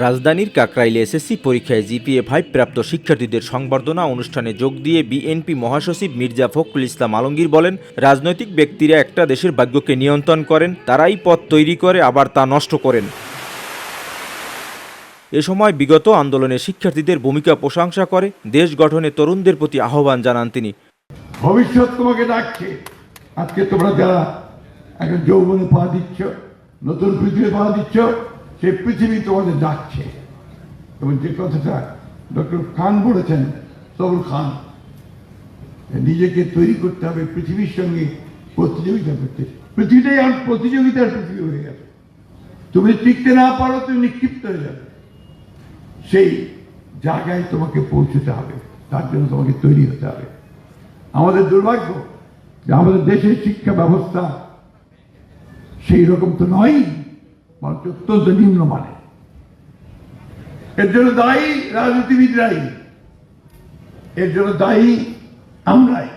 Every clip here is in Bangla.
রাজধানীর কাকরাইলে এসএসসি পরীক্ষায় জিপিএ 5 প্রাপ্ত শিক্ষার্থীদের সংবর্ধনা অনুষ্ঠানে যোগ দিয়ে বিএনপি মহাসচিব মির্জা ফখরুল ইসলাম আলমগীর বলেন, রাজনৈতিক ব্যক্তিরা একটা দেশের ভাগ্যকে নিয়ন্ত্রণ করেন, তারাই পথ তৈরি করে আবার তা নষ্ট করেন। এ সময় বিগত আন্দোলনে শিক্ষার্থীদের ভূমিকা প্রশংসা করে দেশ গঠনে তরুণদের প্রতি আহ্বান জানান তিনি। ভবিষ্যৎ তোমাকে ডাকছে। আজকে তোমরা যারা এখন যৌবনে পা দিচ্ছ, নতুন পৃথিবী পা দিচ্ছ, সেই পৃথিবী তোমাদের ডাকছে। এবং যে কথাটা ডক্টর খান বলেছেন, সবুল খান, নিজেকে তৈরি করতে হবে পৃথিবীর সঙ্গে প্রতিযোগিতা করতে। পৃথিবীটাই আর প্রতিযোগিতার পৃথিবী হয়ে গেল। তুমি টিকতে না পারো, তুমি নিক্ষিপ্ত হয়ে যাবে। সেই জায়গায় তোমাকে পৌঁছতে হবে, তার জন্য তোমাকে তৈরি হতে হবে। আমাদের দুর্ভাগ্য যে আমাদের দেশের শিক্ষা ব্যবস্থা সেই রকম তো নয়, বরঞ্চ অত্যন্ত নিম্নমানের। এর জন্য দায়ী রাজনীতিবিদরাই, এর জন্য দায়ী আমরাই,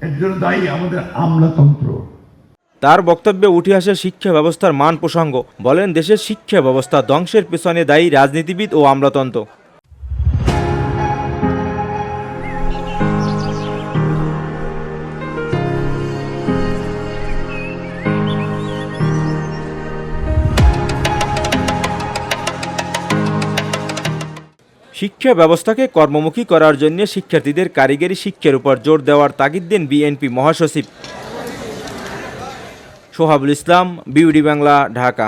এর জন্য দায়ী আমাদের আমলাতন্ত্র। তার বক্তব্যে উঠে আসে শিক্ষা ব্যবস্থার মান প্রসঙ্গ। বলেন, দেশের শিক্ষা ব্যবস্থা ধ্বংসের পেছনে দায়ী রাজনীতিবিদ ও আমলাতন্ত্র। শিক্ষা ব্যবস্থাকে কর্মমুখী করার জন্য শিক্ষার্থীদের কারিগরি শিক্ষার উপর জোর দেওয়ার তাগিদ দেন বিএনপি মহাসচিব। সোহাবুল ইসলাম, বিউডি বাংলা, ঢাকা।